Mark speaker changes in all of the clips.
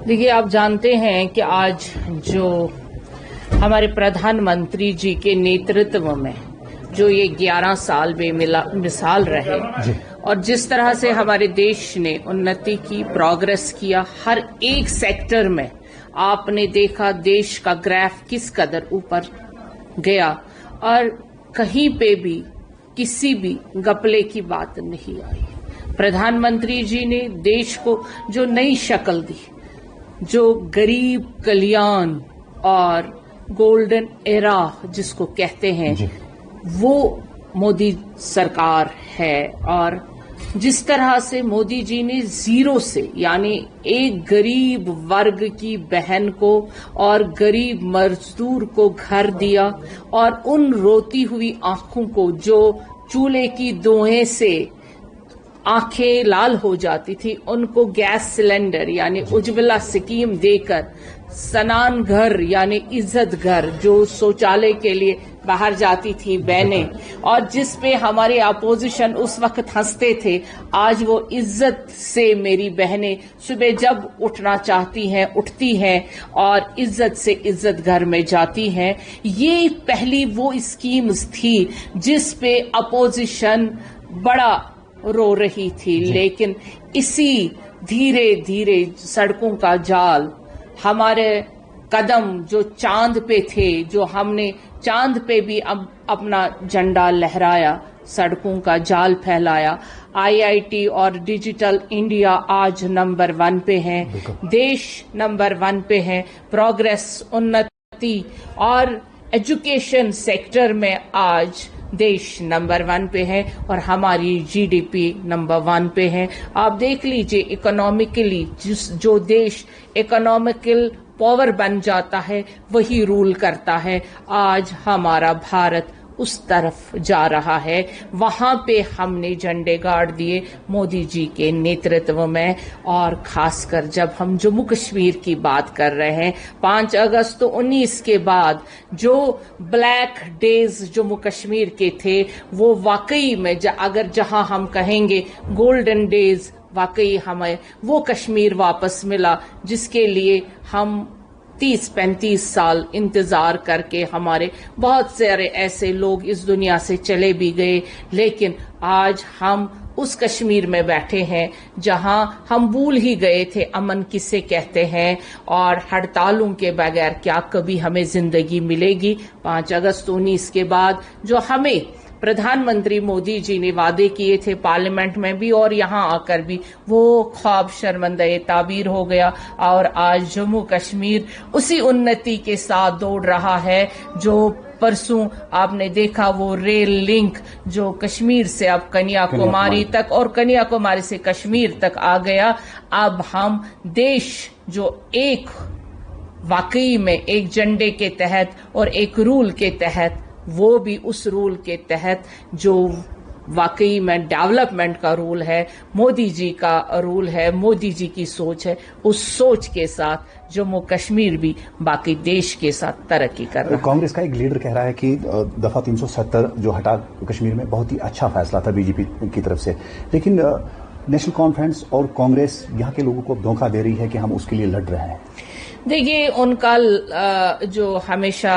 Speaker 1: देखिए, आप जानते हैं कि आज जो हमारे प्रधानमंत्री जी के नेतृत्व में जो ये 11 साल बेमिसाल रहे और जिस तरह से हमारे देश ने उन्नति की, प्रोग्रेस किया, हर एक सेक्टर में आपने देखा देश का ग्राफ किस कदर ऊपर गया और कहीं पे भी किसी भी घपले की बात नहीं आई। प्रधानमंत्री जी ने देश को जो नई शक्ल दी, जो गरीब कल्याण और गोल्डन एरा जिसको कहते हैं, वो मोदी सरकार है। और जिस तरह से मोदी जी ने जीरो से, यानी एक गरीब वर्ग की बहन को और गरीब मजदूर को घर दिया और उन रोती हुई आंखों को जो चूल्हे की धुएं से आंखें लाल हो जाती थी, उनको गैस सिलेंडर यानी उज्ज्वला स्कीम देकर स्नान घर यानी इज्जत घर, जो शौचालय के लिए बाहर जाती थी बहनें, और जिस पे हमारे अपोजिशन उस वक्त हंसते थे, आज वो इज्जत से मेरी बहनें सुबह जब उठना चाहती हैं उठती हैं और इज्जत से इज्जत घर में जाती हैं। ये पहली वो स्कीम्स थी जिस पे अपोजिशन बड़ा रो रही थी, लेकिन इसी धीरे धीरे सड़कों का जाल, हमारे कदम जो चांद पे थे, जो हमने चांद पे भी अब अपना झंडा लहराया, सड़कों का जाल फैलाया। आईआईटी और डिजिटल इंडिया आज नंबर 1 पे है, देश नंबर 1 पे है, प्रोग्रेस, उन्नति और एजुकेशन सेक्टर में आज देश नंबर 1 पे है और हमारी जीडीपी नंबर 1 पे है। आप देख लीजिए, इकोनॉमिकली जो देश इकोनॉमिकल पावर बन जाता है वही रूल करता है। आज हमारा भारत उस तरफ जा रहा है, वहां पे हमने झंडे गाड़ दिए मोदी जी के नेतृत्व में। और खासकर जब हम जम्मू कश्मीर की बात कर रहे हैं, 5 अगस्त 19 के बाद जो ब्लैक डेज जम्मू कश्मीर के थे, वो वाकई में अगर जहां हम कहेंगे गोल्डन डेज, वाकई हमें वो कश्मीर वापस मिला जिसके लिए हम 30-35 साल इंतजार करके, हमारे बहुत सारे ऐसे लोग इस दुनिया से चले भी गए, लेकिन आज हम उस कश्मीर में बैठे हैं जहां हम भूल ही गए थे अमन किसे कहते हैं और हड़तालों के बगैर क्या कभी हमें जिंदगी मिलेगी। 5 अगस्त 19 के बाद जो हमें प्रधानमंत्री मोदी जी ने वादे किए थे पार्लियामेंट में भी और यहां आकर भी, वो ख्वाब शर्मंदा ताबीर हो गया और आज जम्मू कश्मीर उसी उन्नति के साथ दौड़ रहा है जो परसों आपने देखा, वो रेल लिंक जो कश्मीर से अब कन्याकुमारी तक और कन्याकुमारी से कश्मीर तक आ गया। अब हम देश जो एक वाकई में एक झंडे के तहत और एक रूल के तहत, वो भी उस रूल के तहत जो वाकई में डेवलपमेंट का रूल है, मोदी जी का रूल है, मोदी जी की सोच है, उस सोच के साथ जम्मू कश्मीर भी बाकी देश के साथ तरक्की कर रहा है।
Speaker 2: कांग्रेस का एक लीडर कह रहा है कि दफा 370 जो हटा कश्मीर में बहुत ही अच्छा फैसला था बीजेपी की तरफ से, लेकिन नेशनल कॉन्फ्रेंस और कांग्रेस यहाँ के लोगों को धोखा दे रही है कि हम उसके लिए लड़ रहे हैं।
Speaker 1: देखिए, उनका जो हमेशा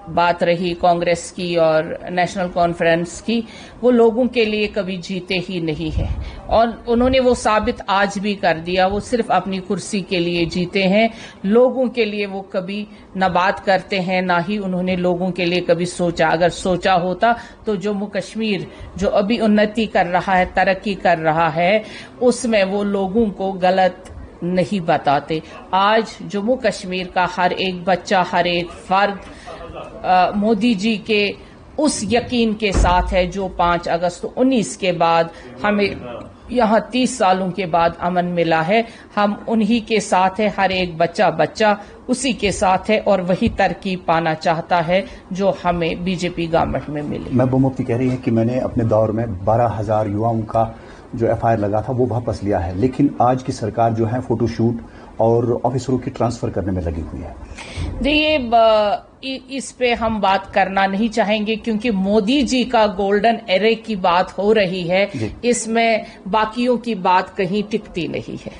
Speaker 1: बात रही कांग्रेस की और नेशनल कॉन्फ्रेंस की, वो लोगों के लिए कभी जीते ही नहीं है और उन्होंने वो साबित आज भी कर दिया। वो सिर्फ अपनी कुर्सी के लिए जीते हैं, लोगों के लिए वो कभी न बात करते हैं, ना ही उन्होंने लोगों के लिए कभी सोचा। अगर सोचा होता तो जम्मू कश्मीर जो अभी उन्नति कर रहा है, तरक्की कर रहा है, उसमें वो लोगों को गलत नहीं बताते। आज जम्मू कश्मीर का हर एक बच्चा, हर एक फर्द मोदी जी के उस यकीन के साथ है जो 5 अगस्त 19 के बाद हमें यहाँ 30 सालों के बाद अमन मिला है। हम उन्हीं के साथ है, हर एक बच्चा उसी के साथ है और वही तरकीब पाना चाहता है जो हमें बीजेपी गवर्नमेंट में मिली।
Speaker 2: महबूबा मुफ्ती कह रही है कि मैंने अपने दौर में 12,000 युवाओं का जो एफआईआर लगा था वो वापस लिया है, लेकिन आज की सरकार जो है फोटोशूट और ऑफिसरों की ट्रांसफर करने में लगी हुई है।
Speaker 1: देखिए, इस पे हम बात करना नहीं चाहेंगे क्योंकि मोदी जी का गोल्डन एरे की बात हो रही है, इसमें बाकियों की बात कहीं टिकती नहीं है।